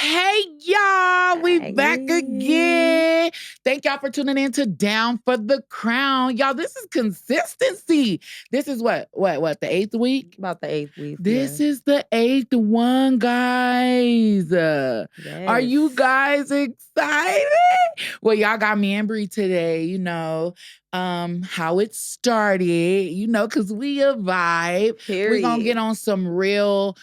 Hey, y'all. We back Hey. again. Thank y'all for tuning in to Down for the Crown. Y'all, this is consistency. This is what, the 8th week? About the 8th week. This is the 8th one, guys. Are you guys excited? Well, y'all got me and Bree today, how it started, because we a vibe. We're going to get on some real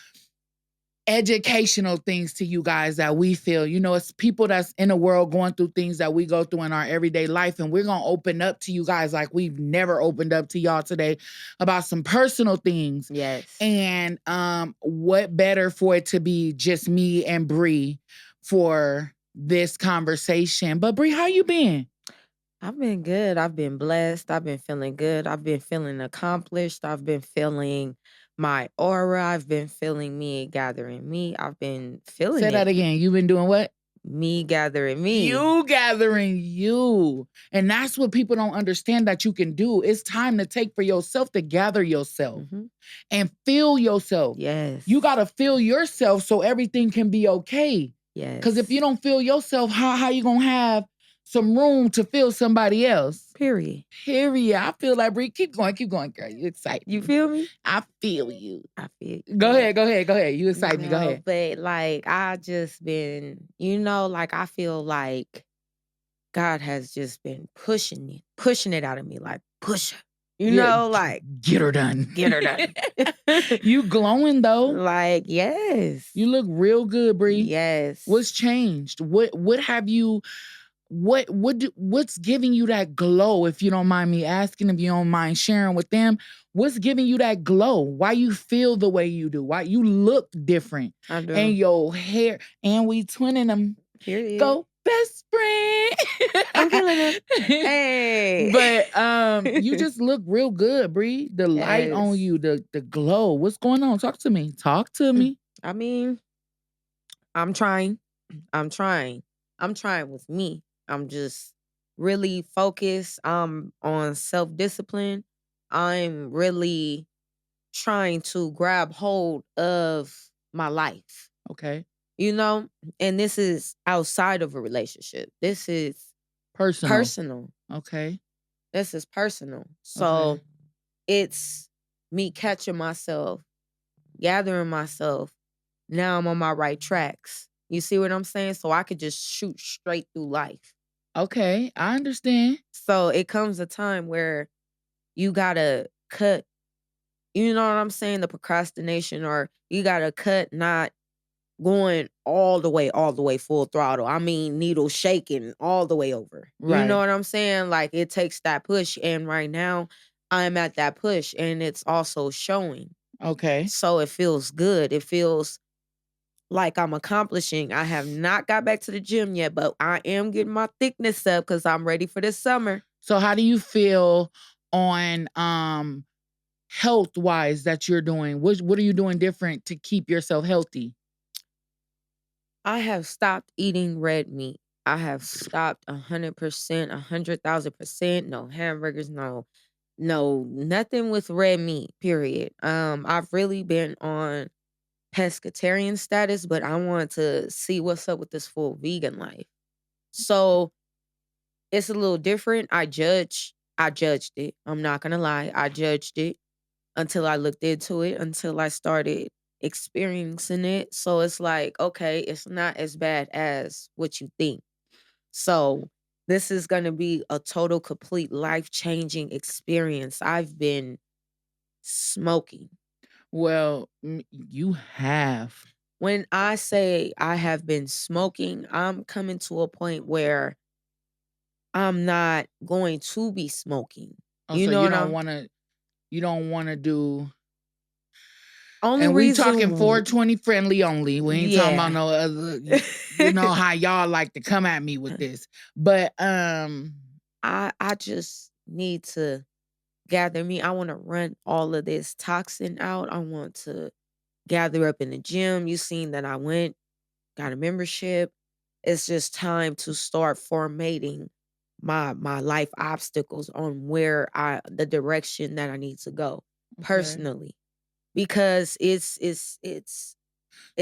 educational things to you guys that we feel, it's people that's in the world going through things that we go through in our everyday life. And we're going to open up to you guys like we've never opened up to y'all today about some personal things. Yes. And what better for it to be just me and Bree for this conversation. But Bree, how you been? I've been good. I've been blessed. I've been feeling good. I've been feeling accomplished. I've been feeling my aura. I've been feeling me gathering me. I've been feeling Say that again. You've been doing what? Me gathering me. You gathering you. And that's what people don't understand that you can do. It's time to take for yourself to gather yourself and feel yourself. Yes. You got to feel yourself so everything can be okay. Yes. Because if you don't feel yourself, how you going to have some room to feel somebody else? Period. I feel like, Bree, keep going, girl. You excite me. You feel me? I feel you. I feel you. Go ahead. You excite me. Go ahead. But I just been, I feel like God has just been pushing it out of me, like push her. Get her done. Get her done. You glowing though. Yes. You look real good, Bree. Yes. What's changed? What have you? What's giving you that glow? If you don't mind me asking, if you don't mind sharing with them, what's giving you that glow? Why you feel the way you do? Why you look different? I do. And your hair, and we twinning them. Period. Go best friend. I'm feeling it. Hey. But you just look real good, Bree. The light on you, the glow. What's going on? Talk to me. I mean, I'm trying with me. I'm just really focused. I'm on self-discipline. I'm really trying to grab hold of my life. Okay. And this is outside of a relationship. This is personal. Okay. This is personal. So it's me catching myself, gathering myself. Now I'm on my right tracks. You see what I'm saying? So I could just shoot straight through life. Okay, I understand. So it comes a time where you gotta cut, you know what I'm saying? The procrastination, or you gotta cut not going all the way full throttle. I mean, needle shaking all the way over. Right. You know what I'm saying? Like it takes that push. And right now I'm at that push and it's also showing. Okay. So it feels good. It feels like I'm accomplishing. I have not got back to the gym yet, but I am getting my thickness up because I'm ready for this summer. So how do you feel on health wise that you're doing? What are you doing different to keep yourself healthy? I have stopped eating red meat. I have stopped 100%, 100,000%. No hamburgers, no, nothing with red meat, period. I've really been on pescatarian status, but I want to see what's up with this full vegan life. So it's a little different. I judged it. I'm not gonna lie. I judged it until I looked into it, until I started experiencing it. So it's like, okay, it's not as bad as what you think. So this is gonna be a total, complete, life-changing experience. I've been smoking. Well, you have. When I say I have been smoking, I'm coming to a point where I'm not going to be smoking. So you don't want to do. Only and reason we talking 420 friendly only. We ain't talking about no other. You know how y'all like to come at me with this. But I just need to gather me. I want to run all of this toxin out. I want to gather up in the gym. You seen that I went, got a membership. It's just time to start formatting my life obstacles on the direction that I need to go personally, because it's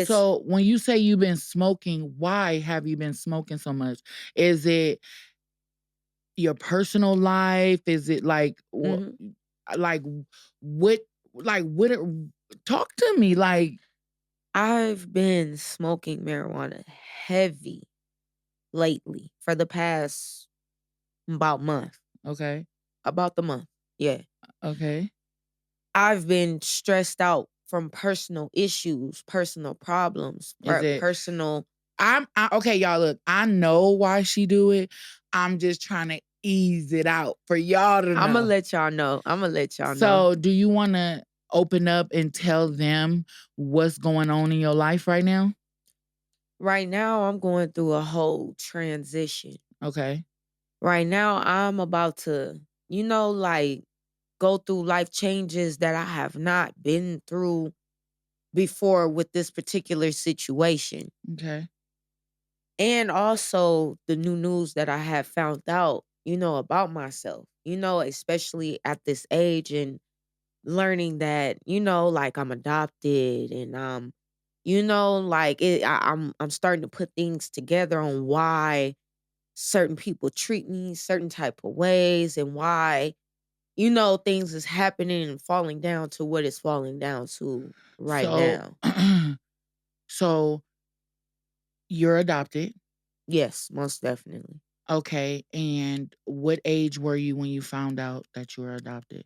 So when you say you've been smoking, why have you been smoking so much? Is it your personal life? Is it like like what talk to me like I've been smoking marijuana heavy lately for the past about month. Okay. About the month. Yeah. Okay. I've been stressed out from personal issues, personal problems, personal. Okay, y'all. Look, I know why she do it. I'm just trying to ease it out for y'all to know. I'm gonna let y'all know. So, do you want to open up and tell them what's going on in your life right now? Right now, I'm going through a whole transition. Okay. Right now, I'm about to, like go through life changes that I have not been through before with this particular situation. Okay. And also the new news that I have found out, about myself, especially at this age and learning that, like I'm adopted and like I'm starting to put things together on why certain people treat me certain type of ways and why things is happening and falling down to what it's falling down to right now. So you're adopted? Yes, most definitely. Okay. And what age were you when you found out that you were adopted?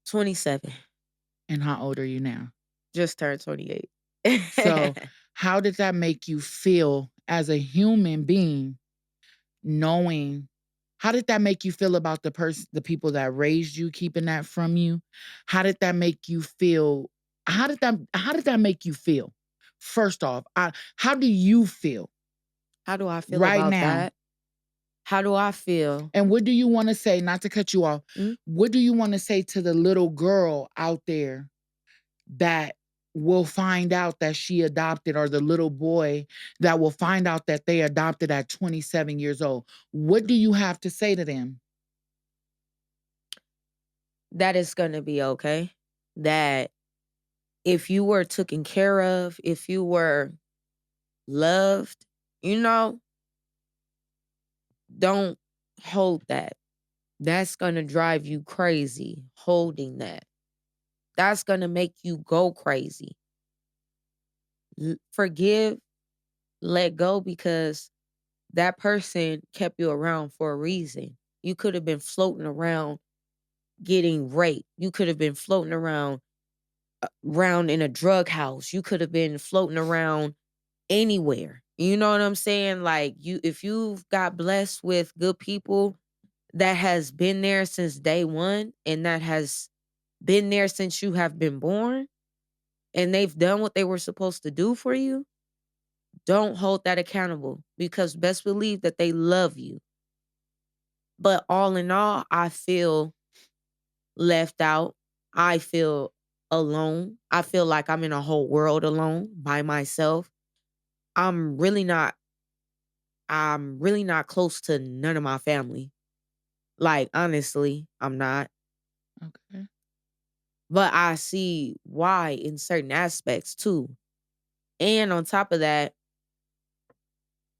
27. And how old are you now? Just turned 28. So how did that make you feel as a human being, knowing how did that make you feel about the people that raised you, keeping that from you? How did that make you feel? How did that make you feel? First off, how do you feel? How do I feel right about now? that? How do I feel? And what do you want to say, not to cut you off, what do you want to say to the little girl out there that will find out that she adopted, or the little boy that will find out that they adopted at 27 years old? What do you have to say to them? That it's going to be okay. That if you were taken care of, if you were loved, don't hold that. That's going to drive you crazy holding that. That's going to make you go crazy. Forgive, let go, because that person kept you around for a reason. You could have been floating around getting raped. You could have been floating around in a drug house. You could have been floating around anywhere. You know what I'm saying? Like, if you've got blessed with good people that has been there since day one and that has been there since you have been born and they've done what they were supposed to do for you, don't hold that accountable, because best believe that they love you. But all in all, I feel left out. I feel alone. I feel like I'm in a whole world alone by myself. I'm really not close to none of my family. Like, honestly, I'm not. Okay. But I see why in certain aspects too. And on top of that,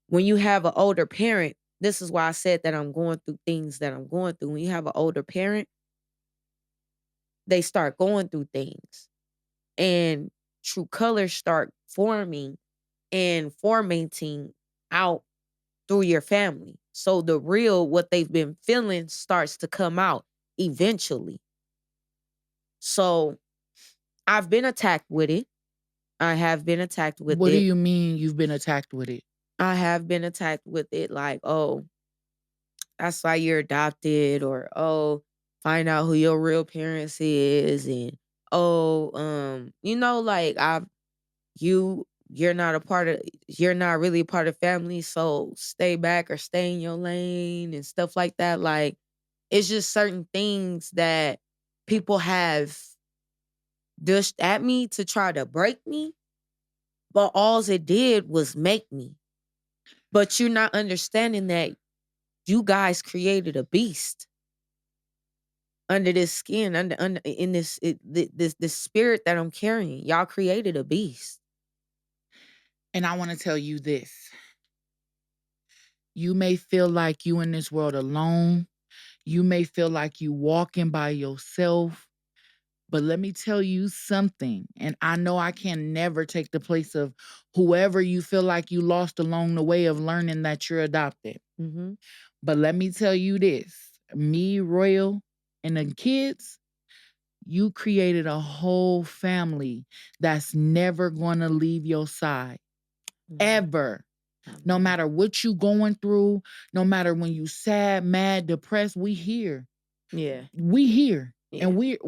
when you have an older parent, this is why I said that I'm going through things that I'm going through. When you have an older parent, they start going through things and true colors start forming and formatting out through your family. So the real, what they've been feeling, starts to come out eventually. So I've been attacked with it. I have been attacked with What it. do you mean you've been attacked with it? I have been attacked with it, like, oh, that's why you're adopted, or oh, find out who your real parents is, and oh, like you're not really a part of family, so stay back or stay in your lane and stuff like that. Like, it's just certain things that people have dished at me to try to break me, but all it did was make me. But you're not understanding that you guys created a beast. under this skin, under in this spirit that I'm carrying. Y'all created a beast. And I want to tell you this. You may feel like you in this world alone. You may feel like you walking by yourself. But let me tell you something. And I know I can never take the place of whoever you feel like you lost along the way of learning that you're adopted. Mm-hmm. But let me tell you this. Me, Royal, and the kids, you created a whole family that's never going to leave your side. Mm-hmm. Ever. Mm-hmm. No matter what you going through, no matter when you sad, mad, depressed, we here. Yeah. We here. Yeah. And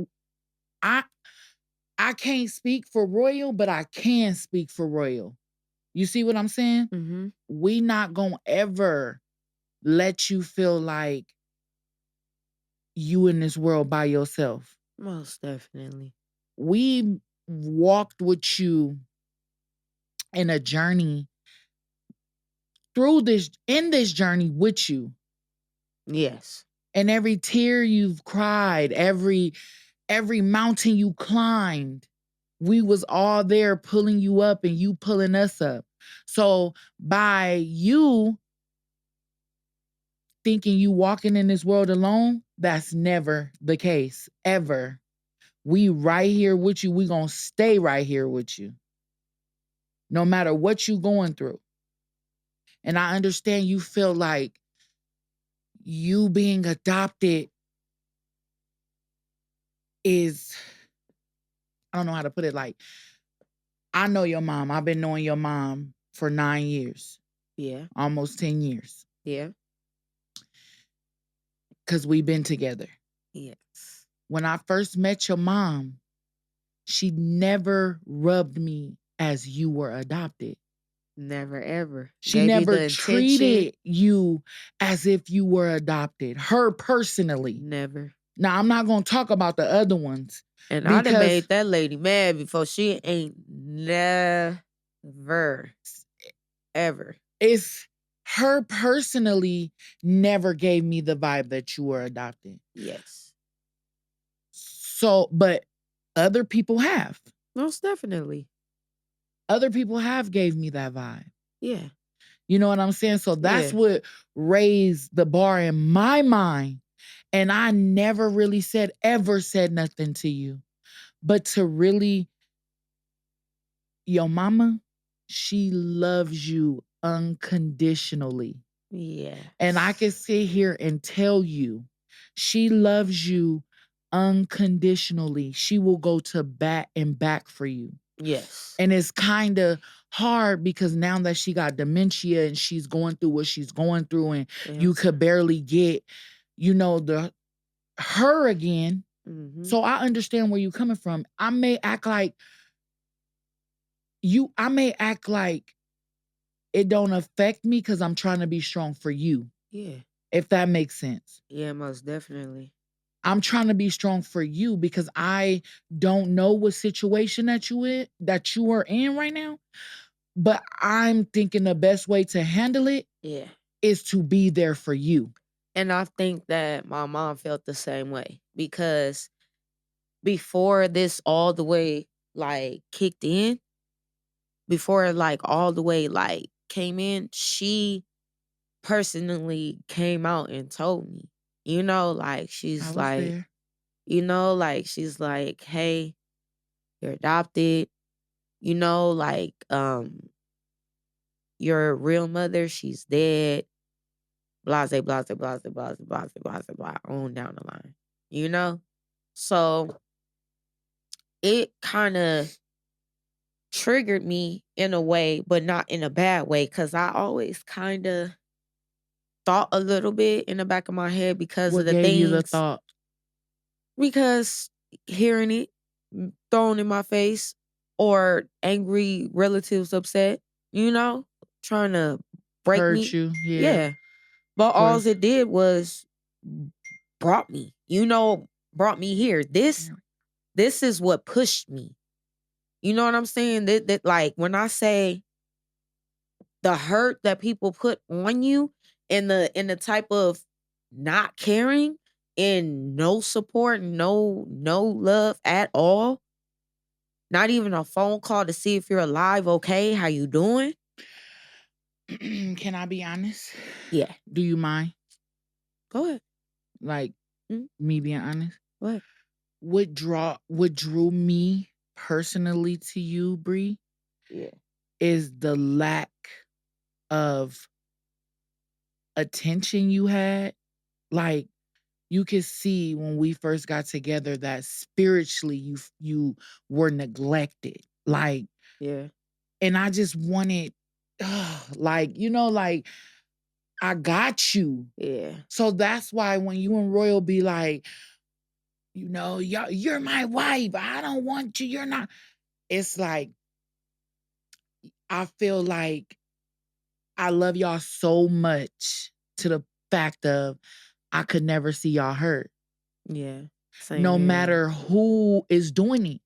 I can't speak for Royal, but I can speak for Royal. You see what I'm saying? Mm-hmm. We not gonna ever let you feel like you in this world by yourself. Most definitely. We walked with you in a journey in this journey with you. Yes. And every tear you've cried, every mountain you climbed, we was all there pulling you up and you pulling us up. So by you thinking you walking in this world alone, that's never the case, ever. We right here with you. We gonna stay right here with you. No matter what you going through. And I understand you feel like you being adopted is, I don't know how to put it, like, I know your mom. I've been knowing your mom for 9 years. Yeah. Almost 10 years. Yeah. Because we've been together. Yes. When I first met your mom, she never rubbed me as you were adopted. Never, ever. She never treated you as if you were adopted. Her personally. Never. Now, I'm not going to talk about the other ones. And I done made that lady mad before. She ain't never, ever. It's her personally never gave me the vibe that you were adopted. Yes. So, but other people have. Most definitely. Other people have gave me that vibe. Yeah. You know what I'm saying? So that's what raised the bar in my mind. And I never really ever said nothing to you. But to really, your mama, she loves you unconditionally. Yeah. And I can sit here and tell you, she loves you unconditionally. She will go to bat and back for you. Yes. And it's kind of hard because now that she got dementia and she's going through what she's going through and you could barely get, her again. Mm-hmm. So I understand where you're coming from. I may act like it don't affect me because I'm trying to be strong for you. Yeah. If that makes sense. Yeah, most definitely. I'm trying to be strong for you because I don't know what situation that you are in right now. But I'm thinking the best way to handle it is to be there for you. And I think that my mom felt the same way because before this all the way kicked in, before all the way came in, she personally came out and told me, she's like, there. She's like, hey, you're adopted, your real mother, she's dead, blase, blase, blase, blase, blase, blase, blase, on down the line, So it kind of triggered me in a way, but not in a bad way, because I always kind of thought a little bit in the back of my head because of the things. What gave you the thought? Because hearing it thrown in my face or angry relatives upset, trying to break Hurt me. You, yeah. But all it did was brought me here. This is what pushed me. You know what I'm saying? That when I say the hurt that people put on you and the type of not caring and no support, no love at all. Not even a phone call to see if you're alive, okay, how you doing? Can I be honest? Yeah. Do you mind? Go ahead. Like Mm. me being honest? What? What drew me personally to you, Bree, Yeah. is the lack of attention you had. Like, you could see when we first got together that spiritually you were neglected. Like, Yeah. and I just wanted, like, like, I got you. Yeah. So that's why when you and Royal be like, you're my wife. I don't want you. You're not. It's like, I feel like I love y'all so much to the fact of I could never see y'all hurt. Yeah. Same No here. matter who is doing it,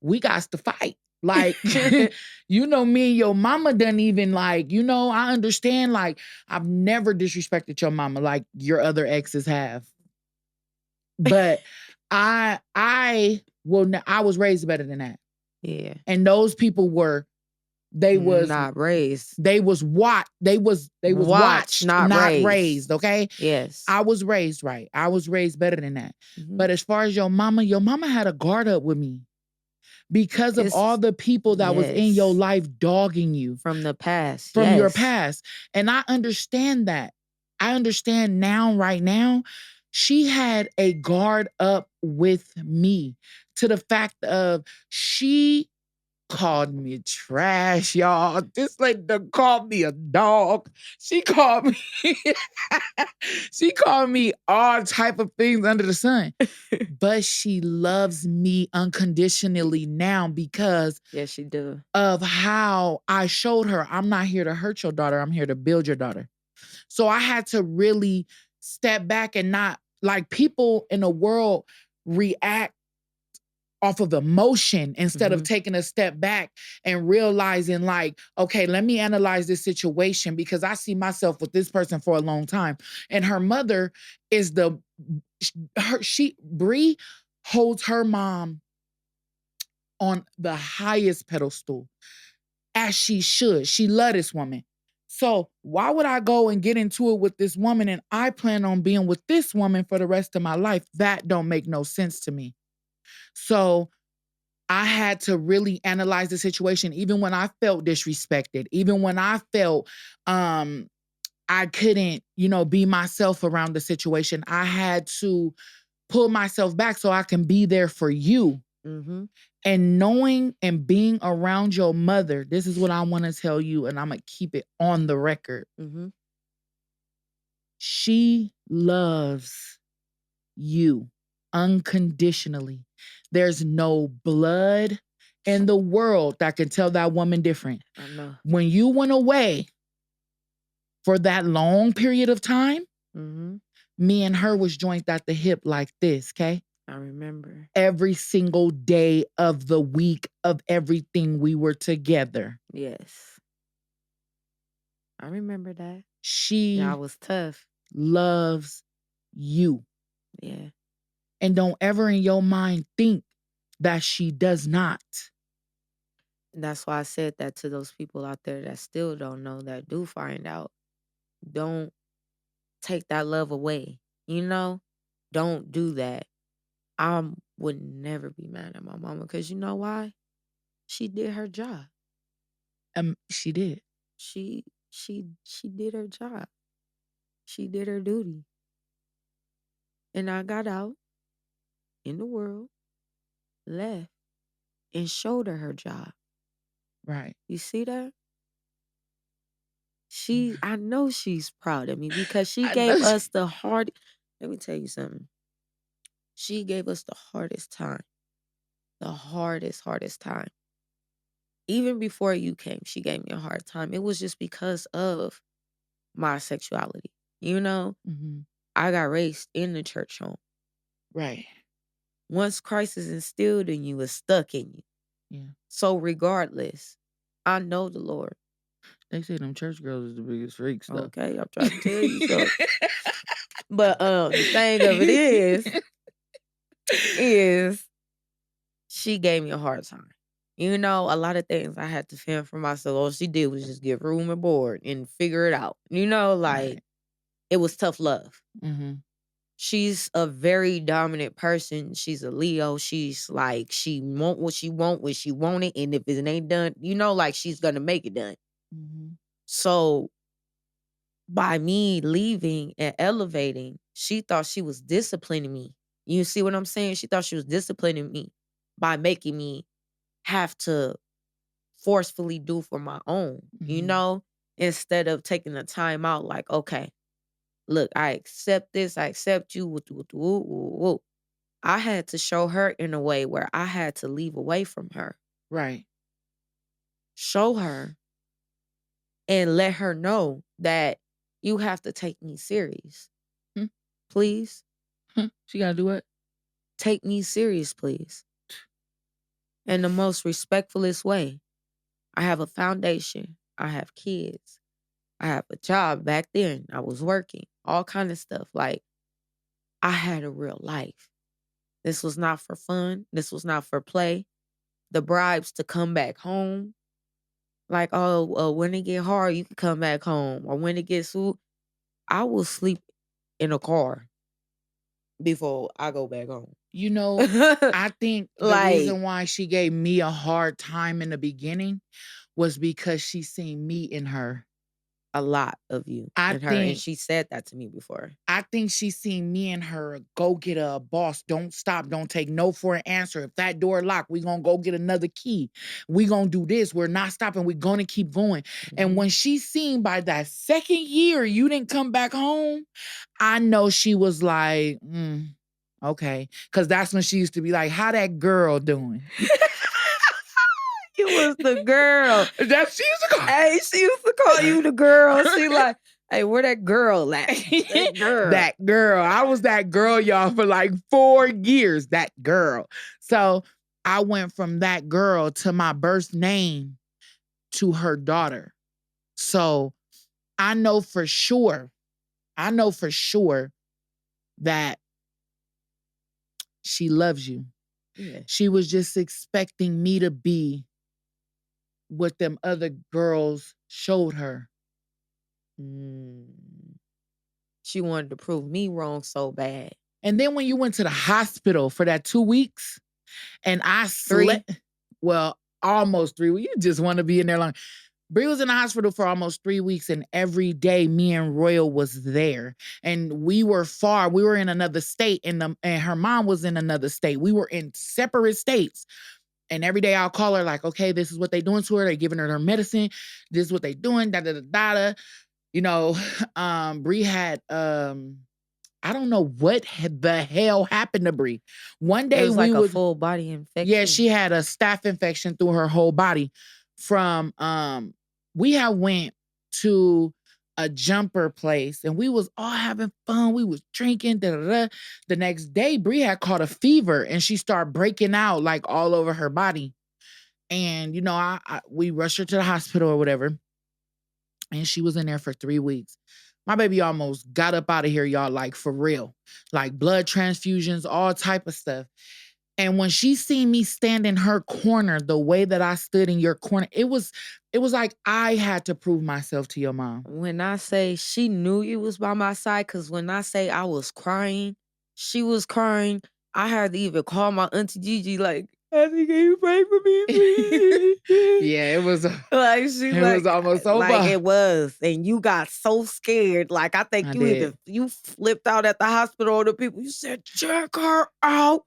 we got to fight. Like, me and your mama done even like, I understand, like, I've never disrespected your mama like your other exes have. But I was raised better than that. Yeah. And those people they was not raised. They was watched, not raised, okay? Yes. I was raised right. I was raised better than that. Mhm. But as far as your mama had a guard up with me because of all the people that was in your life dogging you from the past. from your past. And I understand that. I understand now, right now, she had a guard up with me to the fact of she called me trash, y'all. This lady done called me a dog. She called me she called me all type of things under the sun. But she loves me unconditionally now because yes, she do. Of how I showed her I'm not here to hurt your daughter. I'm here to build your daughter. So I had to really step back and not like people in the world react off of emotion instead of taking a step back and realizing like, okay, let me analyze this situation because I see myself with this person for a long time. And her mother is Bree holds her mom on the highest pedestal as she should. She love this woman. So why would I go and get into it with this woman and I plan on being with this woman for the rest of my life? That don't make no sense to me. So I had to really analyze the situation, even when I felt disrespected, even when I felt I couldn't, be myself around the situation. I had to pull myself back so I can be there for you. Mm-hmm. And knowing and being around your mother, this is what I want to tell you, and I'm going to keep it on the record. Mm-hmm. She loves you unconditionally. There's no blood in the world that can tell that woman different. I know. When you went away for that long period of time, me and her was joined at the hip like this, okay? I remember. Every single day of the week of everything we were together. Yes. I remember that. She I was tough. Loves you. Yeah. And don't ever in your mind think that she does not. And that's why I said that to those people out there that still don't know, that do find out. Don't take that love away. Don't do that. I would never be mad at my mama because you know why? She did her job. She did. She did her job. She did her duty. And I got out in the world, left, and showed her job. Right. You see that? I know she's proud of me because she gave us the hard. Let me tell you something. She gave us the hardest time. The hardest time. Even before you came, she gave me a hard time. It was just because of my sexuality. I got raised in the church home. Right. Once Christ is instilled in you, it's stuck in you. Yeah. So regardless, I know the Lord. They say them church girls is the biggest freaks, though. Okay, I'm trying to tell you something. But the thing of it is she gave me a hard time. You know, a lot of things I had to fend for myself. All she did was just give room and board and figure it out. You know, like it was tough love. Mm-hmm. She's a very dominant person. She's a Leo. She's like, she want what she want when she want it. And if it ain't done, you know, like she's gonna make it done. Mm-hmm. So by me leaving and elevating, she thought she was disciplining me. You see what I'm saying? She thought she was disciplining me by making me have to forcefully do for my own, you know, instead of taking the time out like, okay, look, I accept this. I accept you. I had to show her in a way where I had to leave away from her. Right. Show her and let her know that you have to take me serious. Please. She got to do what? Take me serious, please. In the most respectfulest way. I have a foundation. I have kids. I have a job. Back then, I was working. All kind of stuff. Like, I had a real life. This was not for fun. This was not for play. The bribes to come back home. Like, when it get hard, you can come back home. Or when it gets swoop, I will sleep in a car before I go back home. You know, I think the reason why she gave me a hard time in the beginning was because she seen me in her. A lot of you in her. And she said that to me before. I think she seen me and her go get a boss. Don't stop. Don't take no for an answer. If that door locked, we gonna go get another key. We gonna do this. We're not stopping. We're gonna keep going. And when she seen by that second year you didn't come back home, I know she was like, okay. Because that's when she used to be like, how that girl doing? You was the girl. That she used to call. Hey, she used to call you the girl. She like, hey, where that girl at? That girl. That girl. I was that girl, y'all, for like 4 years. That girl. So I went from that girl to my birth name to her daughter. So I know for sure that she loves you. Yeah. She was just expecting me to be what them other girls showed her. She wanted to prove me wrong so bad. And then when you went to the hospital for that 2 weeks, and I slept, well, almost 3 weeks. You just want to be in there long. Bree was in the hospital for almost 3 weeks, and every day me and Royal was there. And we were far. We were in another state, and her mom was in another state. We were in separate states. And every day I'll call her like, okay, this is what they doing to her. They giving her medicine. This is what they doing. Da-da-da-da-da. You know, Bree had, I don't know what the hell happened to Bree. One day it was like a full body infection. Yeah, she had a staph infection through her whole body. From, we had went to a jumper place and we was all having fun. We was drinking. Da-da-da. The next day, Bree had caught a fever and she started breaking out like all over her body. And, you know, we rushed her to the hospital or whatever. And she was in there for 3 weeks. My baby almost got up out of here, y'all, like for real. Like blood transfusions, all type of stuff. And when she seen me stand in her corner, the way that I stood in your corner, it was like I had to prove myself to your mom. When I say she knew you was by my side, because when I say I was crying, she was crying. I had to even call my auntie Gigi like, Auntie, can you pray for me, please? Yeah, it was like was almost over. Like it was. And you got so scared. Like I think you flipped out at the hospital. The people, you said, check her out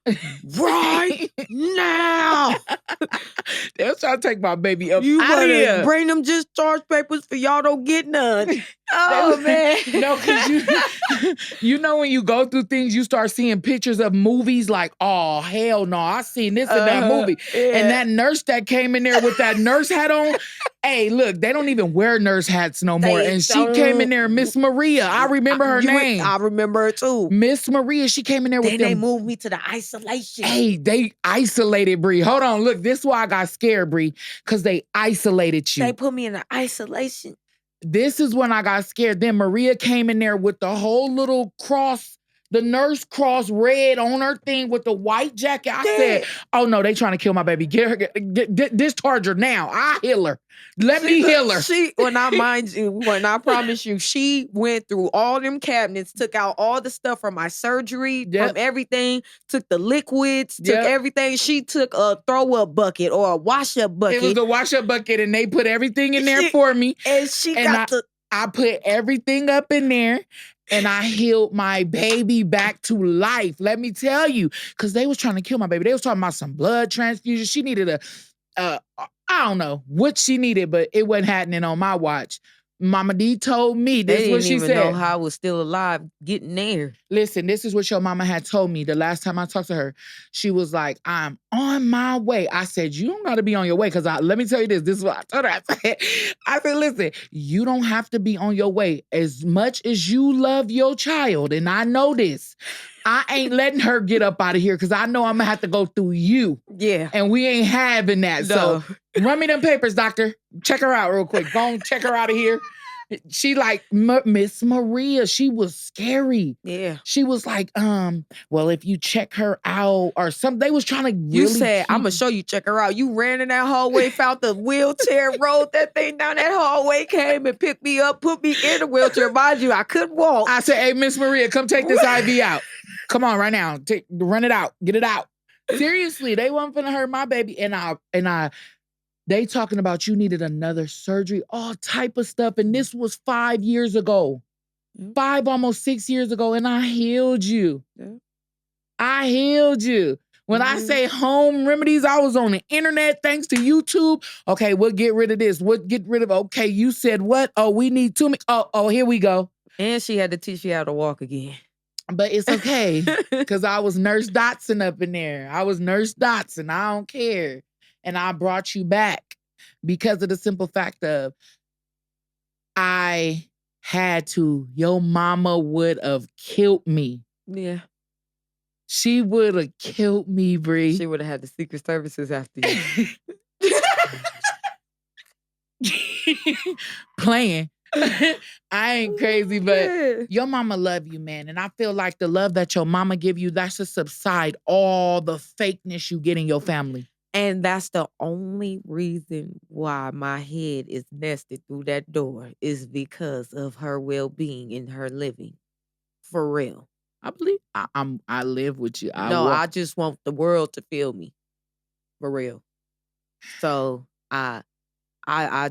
right now. They was trying to take my baby up you out of here. Bring them discharge papers for y'all don't get none. Oh, man. No, because you know when you go through things, you start seeing pictures of movies like, oh, hell no, I seen this in that movie. Yeah. And that nurse that came in there with that nurse hat on, hey, look, they don't even wear nurse hats no more. And she came in there, Miss Maria. I remember her name. I remember her too. Miss Maria, she came in there with them. Then they moved me to the isolation. Hey, they isolated Bree. Hold on, look, this is why I got scared, Bree, because they isolated you. They put me in the isolation. This is when I got scared. Then Maria came in there with the whole little cross, the nurse cross red on her thing with the white jacket. I said, oh no, they trying to kill my baby. Get her, discharge her now. I heal her. Let me heal her. When I promise you, she went through all them cabinets, took out all the stuff from my surgery, from everything, took the liquids, took everything. She took a throw-up bucket or a wash-up bucket. It was a wash-up bucket, and they put everything in there for me. And I put everything up in there. And I healed my baby back to life. Let me tell you, because they was trying to kill my baby. They was talking about some blood transfusion. She needed I don't know what she needed, but it wasn't happening on my watch. Mama D told me this is what she said. They didn't even know how I was still alive getting there. Listen, this is what your mama had told me the last time I talked to her. She was like, I'm on my way. I said, you don't got to be on your way, because let me tell you this. This is what I told her. I said, listen, you don't have to be on your way. As much as you love your child, and I know this, I ain't letting her get up out of here, because I know I'm going to have to go through you. Yeah. And we ain't having that. No. So run me them papers, doctor. Check her out real quick. Go on, check her out of here. She like, Miss Maria, she was scary. Yeah. She was like, well, if you check her out or something, they was trying to really You said, I'm going to show you, check her out. You ran in that hallway, found the wheelchair, rode that thing down that hallway, came and picked me up, put me in the wheelchair. Mind you, I couldn't walk. I said, hey, Miss Maria, come take this IV out. Come on right now. Run it out. Get it out. Seriously, they wasn't finna hurt my baby. And they talking about you needed another surgery, all type of stuff. And this was 5 years ago. 5, almost 6 years ago. And I healed you. Yeah. I healed you. When I say home remedies, I was on the internet thanks to YouTube. Okay, we'll get rid of this. We'll get rid of, okay, you said what? Oh, we need here we go. And she had to teach you how to walk again. But it's okay, because I was Nurse Dotson up in there. I was Nurse Dotson. I don't care. And I brought you back because of the simple fact of I had to. Your mama would have killed me. Yeah. She would have killed me, Bree. She would have had the Secret Services after you. Playing. I ain't crazy, but your mama love you, man. And I feel like the love that your mama give you, that's to subside all the fakeness you get in your family. And that's the only reason why my head is nested through that door, is because of her well-being and her living. For real. I believe I live with you. I just want the world to feel me. For real. So I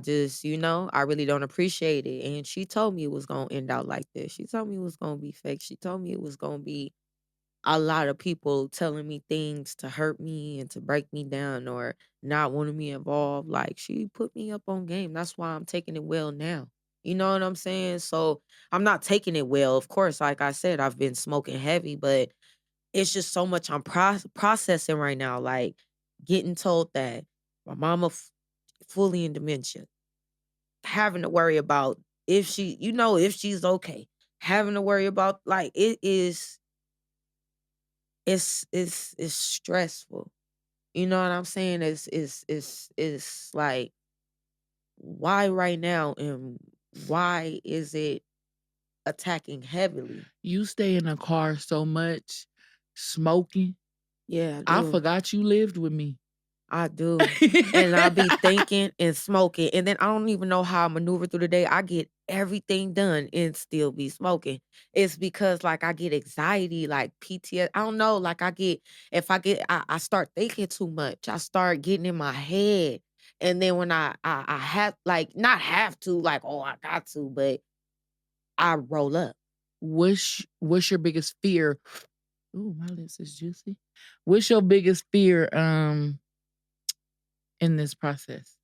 just, I really don't appreciate it. And she told me it was going to end out like this. She told me it was going to be fake. She told me it was going to be a lot of people telling me things to hurt me and to break me down or not wanting me involved. Like, she put me up on game. That's why I'm taking it well now. You know what I'm saying? So I'm not taking it well. Of course, like I said, I've been smoking heavy, but it's just so much I'm processing right now. Like, getting told that my mama fully in dementia, having to worry about if she's okay, having to worry about, like, it's stressful. You know what I'm saying? It's like, why right now, and why is it attacking heavily? You stay in the car so much, smoking. Yeah, I forgot you lived with me. I do. And I be thinking and smoking. And then I don't even know how I maneuver through the day. I get everything done and still be smoking. It's because, like, I get anxiety, like PTSD. I don't know. Like, I start thinking too much. I start getting in my head. And then when I have, like, not have to, like, oh, I got to, but I roll up. What's your biggest fear? Ooh, my lips is juicy. What's your biggest fear in this process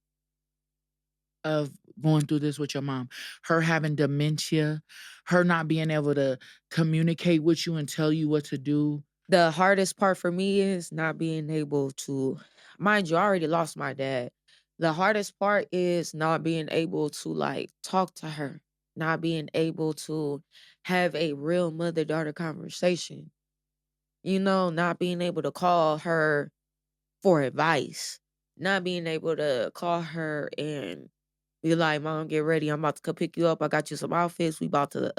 of going through this with your mom? Her having dementia, her not being able to communicate with you and tell you what to do. The hardest part for me is not being able to, mind you, I already lost my dad. The hardest part is not being able to, like, talk to her, not being able to have a real mother-daughter conversation. Not being able to call her for advice, not being able to call her and Be like, "Mom, get ready. I'm about to come pick you up. I got you some outfits. You about to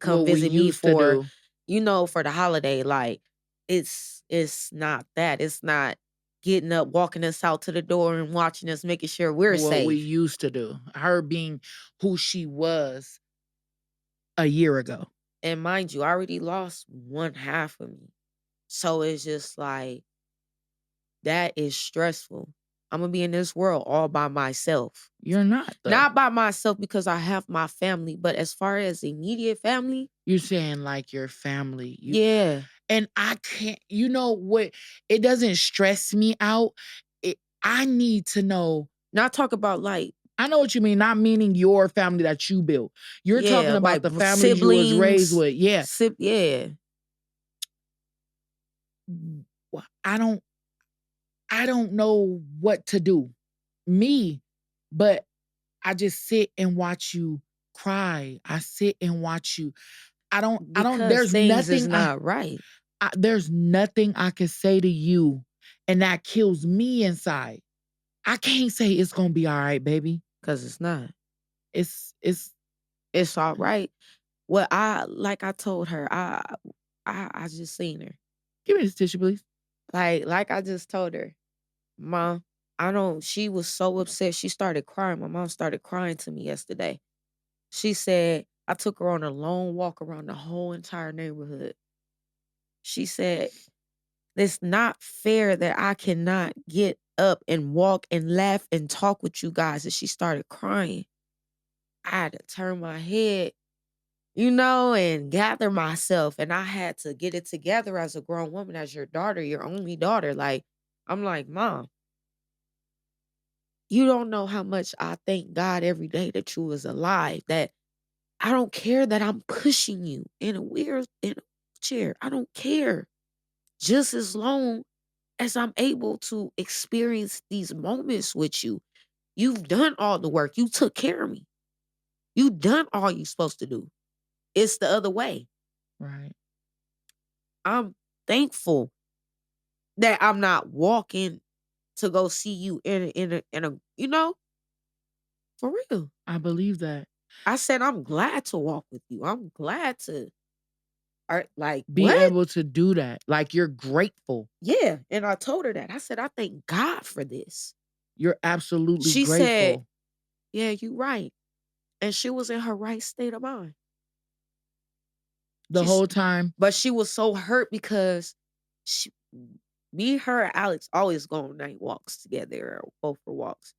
come What we visit me used to for, do. for the holiday." Like, it's not that. It's not getting up, walking us out to the door and watching us, making sure we're What we safe. used to do. Her being who she was a year ago. And mind you, I already lost one half of me. So it's just like, that is stressful. I'm gonna be in this world all by myself. You're not, though. Not by myself because I have my family, but as far as immediate family, You're saying like your family. yeah. And I can't, you know what? It doesn't stress me out. I need to know. Not talk about like, I know what you mean. Not meaning your family that you built. You're talking yeah, about like the families you was raised with. Yeah. Yeah. Well, I don't know what to do. Me, but I just sit and watch you cry. I sit and watch you. Because there's things is nothing not right. there's nothing I can say to you, and that kills me inside. I can't say it's gonna be all right, baby. Cause it's not. It's It's all right. Well, I told her, I just seen her. give me this tissue, please. Like I just told her, Mom, she was so upset. She started crying. My mom started crying to me yesterday. She said, I took her on a long walk around the whole entire neighborhood. She said, it's not fair that I cannot get up and walk and laugh and talk with you guys. And she started crying. I had to turn my head, and gather myself. And I had to get it together as a grown woman, as your daughter, your only daughter. Like, I'm like, Mom, you don't know how much I thank God every day that you was alive, that I don't care that I'm pushing you in a wheelchair. I don't care. Just as long as I'm able to experience these moments with you. You've done all the work. You took care of me. You done all you're supposed to do. It's the other way. Right. I'm thankful that I'm not walking to go see you in a for real. I believe that. I said I'm glad to walk with you. I'm glad to Be what? able to do that. Like, you're grateful. Yeah. And I told her that. I said, I thank God for this. You're absolutely She grateful. said, yeah, you're right. And she was in her right state of mind. The whole time. But she was so hurt because me, her, and Alex always go on night walks together, or go for walks.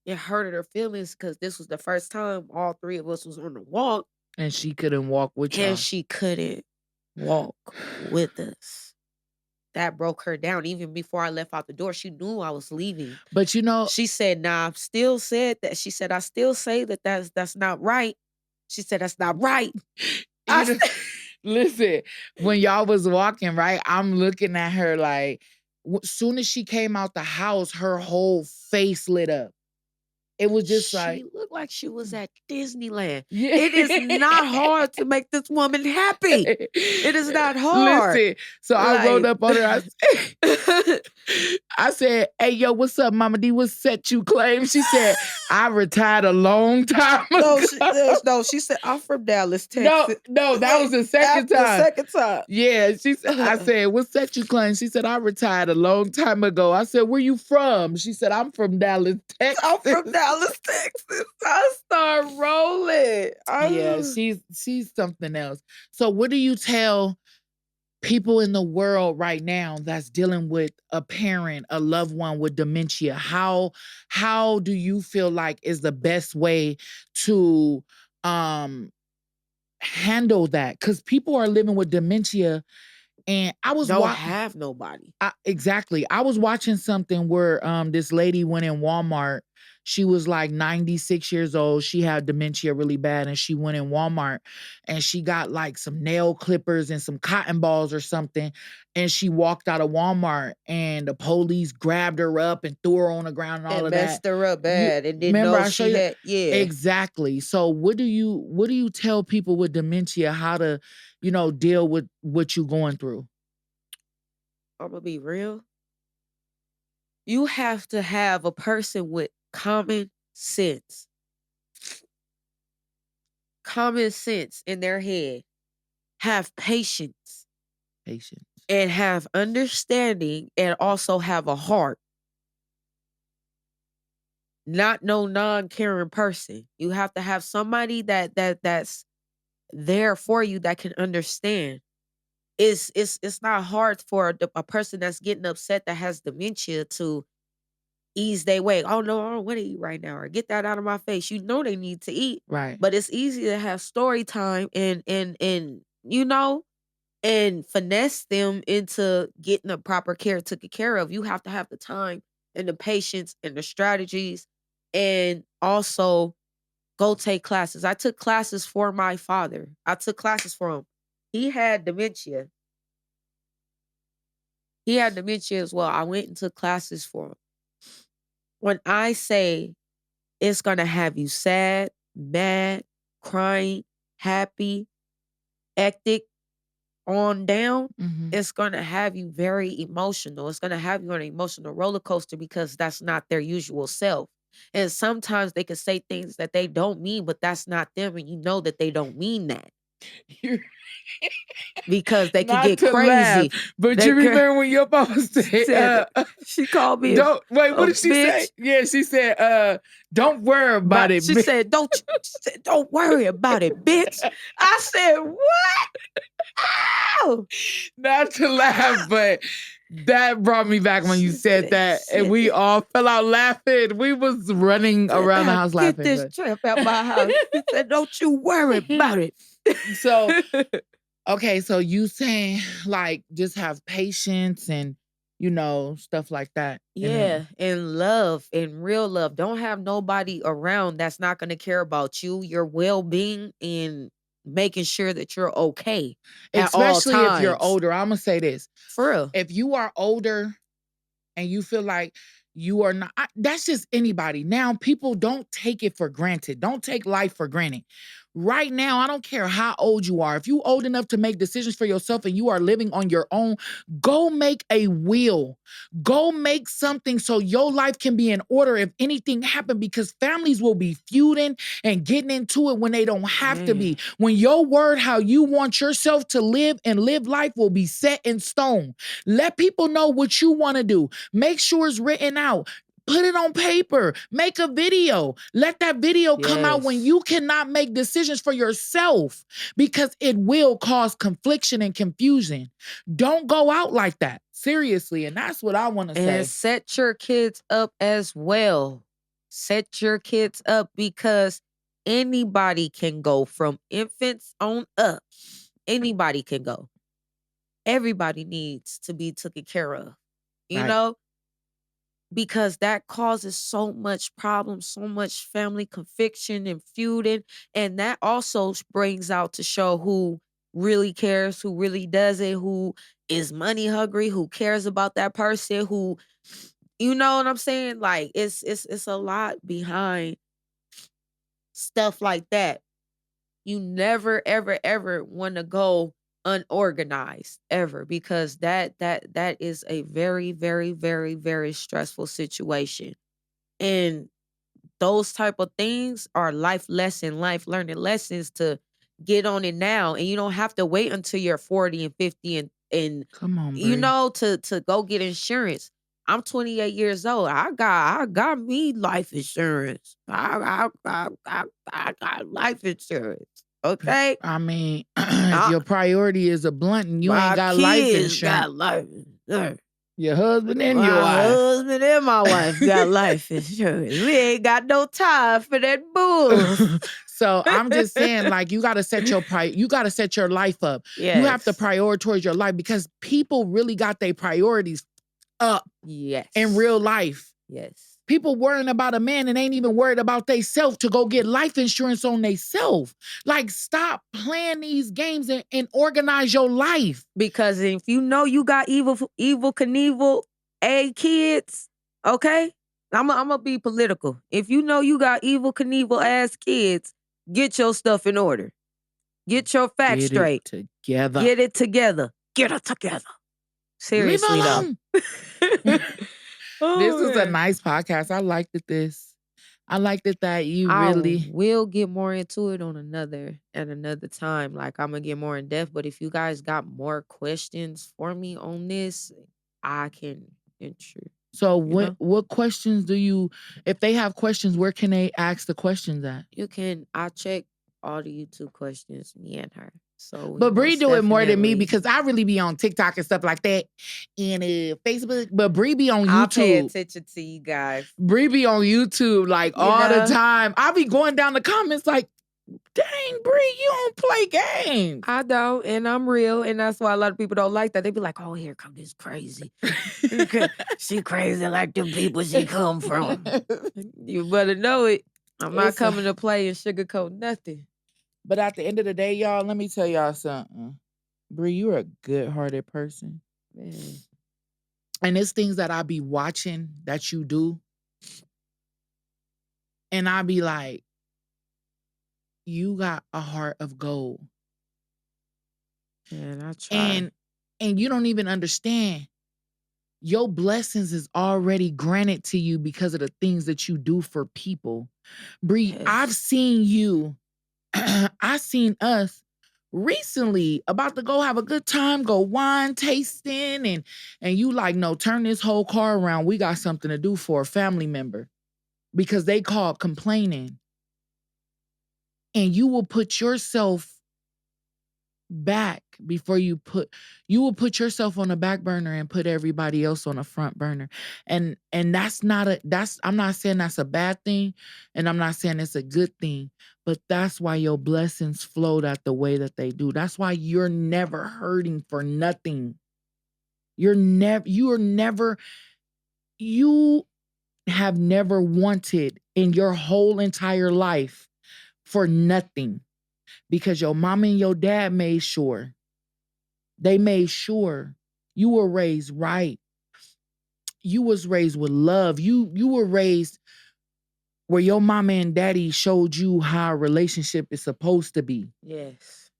It hurted her feelings because this was the first time all three of us was on the walk. And she couldn't walk with y'all. And she couldn't walk with us. That broke her down. Even before I left out the door, she knew I was leaving. But she said, nah, I've still said that. She said, I still say that that's not right. She said, that's not right. Listen, when y'all was walking, right, I'm looking at her like, soon as she came out the house, her whole face lit up. It was just she looked like she was at Disneyland. Yeah. It is not hard to make this woman happy. It is not hard. Listen, so I rolled up on her. I said, hey, yo, what's up, Mama D? What set you claim? She said, I retired a long time ago. No, she said, I'm from Dallas, Texas. No, that was the second time. The second time. Yeah, she said, I said, what set you claim? She said, I retired a long time ago. I said, where you from? She said, I'm from Dallas, Texas. I'm from Dallas, Texas. I start rolling. Yeah, she's something else. So what do you tell people in the world right now that's dealing with a parent, a loved one with dementia? How do you feel like is the best way to handle that? Because people are living with dementia, and I was don't have nobody. Exactly. I was watching something where this lady went in Walmart. She was like 96 years old. She had dementia really bad, and she went in Walmart and she got like some nail clippers and some cotton balls or something. And she walked out of Walmart, and the police grabbed her up and threw her on the ground and all of that. Messed her up bad and didn't know she had. Yeah, exactly. So what do you tell people with dementia how to, deal with what you're going through? I'm gonna be real. You have to have a person with common sense. Common sense in their head. Have patience. And have understanding and also have a heart. Not no non-caring person. You have to have somebody that's there for you that can understand. It's not hard for a person that's getting upset that has dementia to ease their way. Oh no, I don't want to eat right now, or get that out of my face. You know they need to eat. Right. But it's easy to have story time and you know, and finesse them into getting the proper care taken care of. You have to have the time and the patience and the strategies, and also go take classes. I took classes for my father. I took classes for him. He had dementia. He had dementia as well. I went and took classes for him. When I say it's going to have you sad, mad, crying, happy, hectic, on down, it's going to have you very emotional. It's going to have you on an emotional roller coaster because that's not their usual self. And sometimes they can say things that they don't mean, but that's not them. And you know that they don't mean that. Because they can get crazy. Laugh, but you remember when your boss said, she called me what did she say? Yeah, she said, don't worry about it. She said, don't worry about it, bitch. I said, what? Ow! Not to laugh, but that brought me back when you said that. And we all fell out laughing. We was running around the house laughing. Get this trip out my house. She said, don't you worry about it. So, okay, so you saying like just have patience and, you know, stuff like that. Yeah, and love, and real love. Don't have nobody around that's not going to care about you, your well-being, and making sure that you're okay. Especially if you're older. I'm going to say this. For real. If you are older and you feel like you are not, that's just anybody. Now, people don't take it for granted. Don't take life for granted. Right now, I don't care how old you are. If you're old enough to make decisions for yourself and you are living on your own, go make a will. Go make something so your life can be in order if anything happened, because families will be feuding and getting into it when they don't have to be. When your word, how you want yourself to live and live life will be set in stone. Let people know what you want to do. Make sure it's written out. Put it on paper. Make a video. Let that video come out when you cannot make decisions for yourself, because it will cause confliction and confusion. Don't go out like that. Seriously. And that's what I want to say. And set your kids up as well. Set your kids up, because anybody can go from infants on up. Anybody can go. Everybody needs to be taken care of. You know? Because that causes so much problems, so much family conviction and feuding. And that also brings out to show who really cares, who really doesn't, who is money hungry, who cares about that person, who, you know what I'm saying? Like, it's a lot behind stuff like that. You never, ever, ever want to go unorganized ever, because that is a very, very, very, very stressful situation. And those type of things are life learning lessons to get on it now. And you don't have to wait until you're 40 and 50 and come on, you know, to go get insurance. I'm 28 years old. I got me life insurance. I got life insurance. Okay. I mean, if your priority is a blunt and you ain't got life insurance. Got life insurance. Your husband and your wife. My husband and my wife got life insurance. We ain't got no time for that bull. So I'm just saying, like, you gotta set your life up. Yes. You have to prioritize your life, because people really got their priorities up. Yes. In real life. Yes. People worrying about a man and ain't even worried about theyself to go get life insurance on theyself. Like, stop playing these games and organize your life. Because if you know you got evil Knievel kids, okay? I'm gonna be political. If you know you got evil Knievel ass kids, get your stuff in order. Get your facts straight. Together. Get it together. Get it together. Seriously, though. This is a nice podcast. I liked this. I liked it that you I really. will get more into it on another time. Like I'm gonna get more in depth. But if you guys got more questions for me on this, I can answer. So You know? what questions do you? If they have questions, where can they ask the questions at? You can. I check all the YouTube questions, me and her. So we But Bree most do it more than me definitely. because I really be on TikTok and stuff like that and Facebook. But Bree be on I pay YouTube. attention to you guys. Bree be on YouTube like You all the know? time. I be going down the comments like, dang, Bree, you don't play games. I don't, and I'm real, and that's why a lot of people don't like that. They be like, "Oh, here come this crazy. She crazy like the people she come from." You better know it. I'm not coming to play and sugarcoat nothing. But at the end of the day, y'all, let me tell y'all something. Bree, you're a good-hearted person. Man. And it's things that I be watching that you do. And I be like, you got a heart of gold. Man, I try. And you don't even understand. Your blessings is already granted to you because of the things that you do for people. Bree, yes. I've seen you. I seen us recently about to go have a good time, go wine tasting, and you like, no, turn this whole car around. We got something to do for a family member because they called complaining. And you will put yourself back before you will put yourself on the back burner and put everybody else on the front burner. And I'm not saying that's a bad thing, and I'm not saying it's a good thing, but that's why your blessings flowed out the way that they do. That's why you're never hurting for nothing. You have never wanted in your whole entire life for nothing. Because your mama and your dad made sure. They made sure you were raised right. You was raised with love. You were raised where your mama and daddy showed you how a relationship is supposed to be. Yes.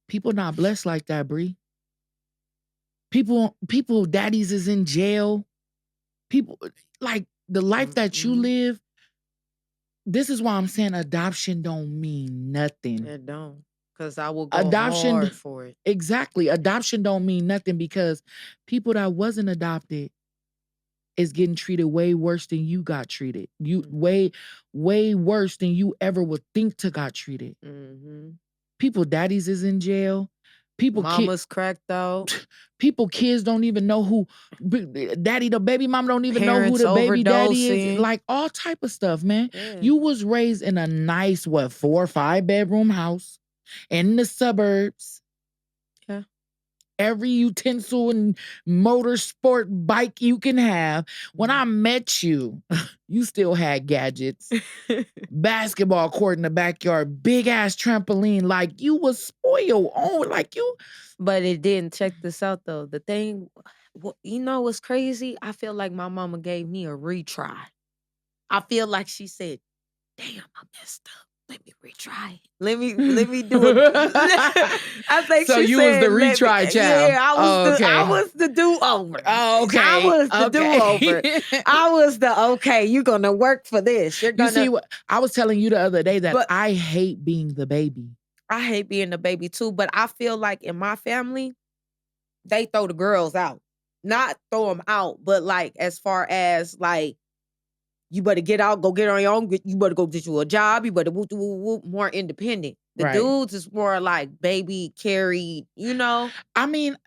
People not blessed like that, Bree. People, daddies is in jail. People, like the life that you live, this is why I'm saying adoption don't mean nothing. It don't. Because I will go hard for it. Exactly. Adoption don't mean nothing because people that wasn't adopted is getting treated way worse than you got treated. You way worse than you ever would think to got treated. Mm-hmm. People daddies is in jail. People mama's cracked out. People kids don't even know who daddy, the baby mama don't even know who the baby daddy is. Like all type of stuff, man. Yeah. You was raised in a nice 4 or 5 bedroom house in the suburbs. Yeah. Every utensil and motorsport bike you can have. When I met you, you still had gadgets. Basketball court in the backyard, big ass trampoline. Like you was spoiled on, like you. But it didn't. Check this out though. The thing, you know what's crazy? I feel like my mama gave me a retry. I feel like she said, "Damn, I messed up. Let me retry it. Let me do it." I think so. You was the retry child. Yeah, I was the do over. Oh, okay. I was the do over. I was the okay. You're gonna work for this. You're gonna. You see what I was telling you the other day that I hate being the baby. I hate being the baby too, but I feel like in my family, they throw the girls out. Not throw them out, but like as far as like, you better get out, go get on your own. You better go get you a job. You better more independent. The dudes is more like baby carried, you know? I mean,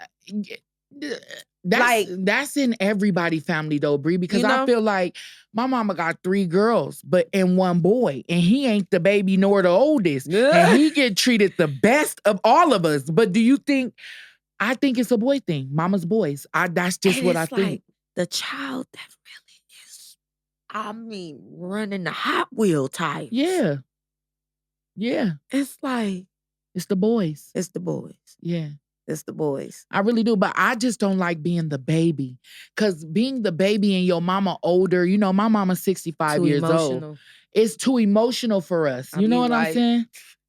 that's in everybody's family though, Bree, because I feel like my mama got 3 girls, but and 1 boy, and he ain't the baby nor the oldest. And he get treated the best of all of us. But do you think, I think it's a boy thing, mama's boys. That's just what I think. The child that really is, I mean, running the Hot Wheel tires. Yeah. Yeah. It's like. It's the boys. It's the boys. Yeah. It's the boys. I really do, but I just don't like being the baby. Because being the baby and your mama older, you know, my mama's 65 years old. It's too emotional for us. You know what I'm saying?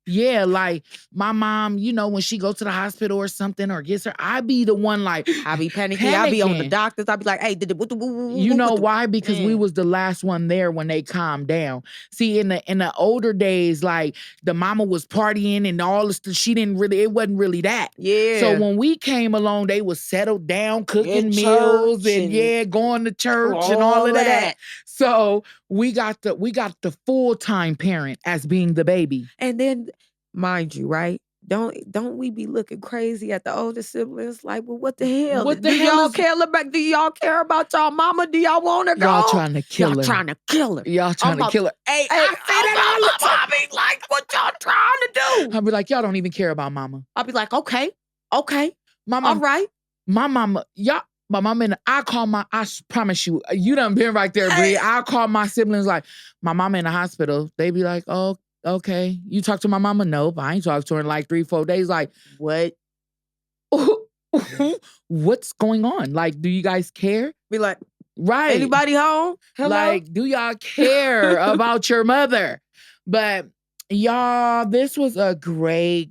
Yeah, like my mom, you know, when she goes to the hospital or something or gets her, I be the one like I be panicking. I be on the doctors. I be like, hey, you know why? Because we was the last one there when they calmed down. See, in the older days, like the mama was partying and all this, it wasn't really that. Yeah. So when we came along, they was settled down, cooking meals and going to church and all of that. So we got the full-time parent as being the baby. And then, mind you, right? Don't we be looking crazy at the older siblings? Like, well, what the hell? Do y'all care about y'all mama? Do y'all want her gone? Y'all trying to kill her. Y'all trying to kill her. Y'all trying to kill her. Hey, I say that all the time. I be like, what y'all trying to do? I'll be like, y'all don't even care about mama. I'll be like, okay. Mama, all right. My mama, my mama, I promise you, you done been right there, Bree. I call my siblings like, my mama in the hospital. They be like, oh, okay. You talk to my mama? Nope, I ain't talked to her in like 3-4 days. Like, what? What's going on? Like, do you guys care? Be like, right. Anybody home? Hello? Like, do y'all care about your mother? But y'all, this was a great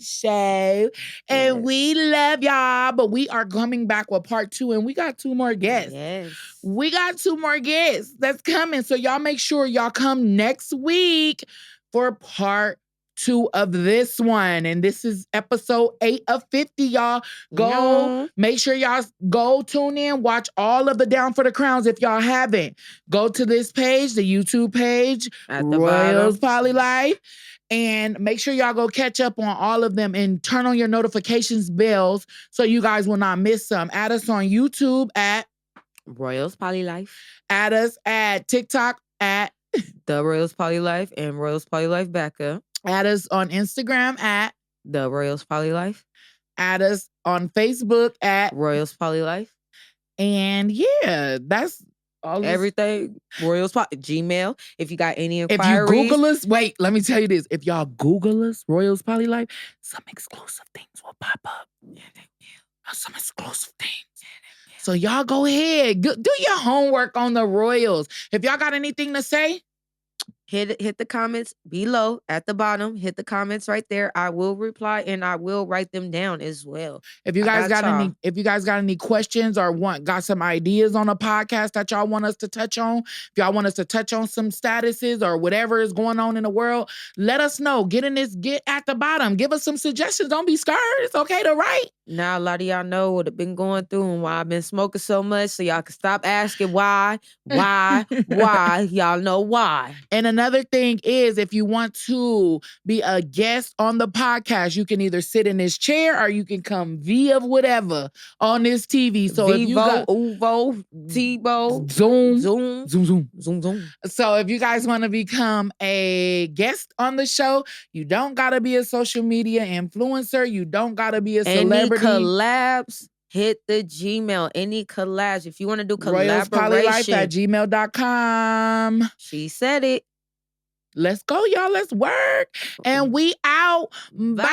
show. And we love y'all. But we are coming back with part 2. And we got 2 more guests. Yes. We got 2 more guests that's coming. So y'all make sure y'all come next week for part 2 of this one. And this is episode 8 of 50, y'all. Go, make sure y'all go tune in, watch all of the Down for the Crowns if y'all haven't. Go to this page, the YouTube page, Royals PolyLife. And make sure y'all go catch up on all of them and turn on your notifications bells so you guys will not miss some. Add us on YouTube at Royals PolyLife. Add us at TikTok at The Royals PolyLife and Royals PolyLife Backup. Add us on Instagram at The Royals PolyLife. Add us on Facebook at Royals PolyLife. And yeah, that's all everything. Royals Gmail. If you got any inquiries. If you Google us, wait, let me tell you this. If y'all Google us, Royals PolyLife, some exclusive things will pop up. Yeah, they will. Some exclusive things. So y'all go ahead. Do your homework on the Royals. If y'all got anything to say, hit the comments below at the bottom. Hit the comments right there. I will reply and I will write them down as well. If you guys got any questions or got some ideas on a podcast that y'all want us to touch on, if y'all want us to touch on some statuses or whatever is going on in the world, let us know. Get at the bottom. Give us some suggestions. Don't be scared. It's okay to write. Now a lot of y'all know what I've been going through and why I've been smoking so much, so y'all can stop asking why. Y'all know why. And another thing is, if you want to be a guest on the podcast, you can either sit in this chair or you can come via whatever on this TV. So if you got Uvo, Tivo, Zoom. So if you guys want to become a guest on the show, you don't gotta be a social media influencer. You don't gotta be a celebrity. Any collabs, hit the Gmail. Any collabs. If you want to do collaboration. RoyalsPolyLife@gmail.com. She said it. Let's go, y'all. Let's work. And we out. Bye.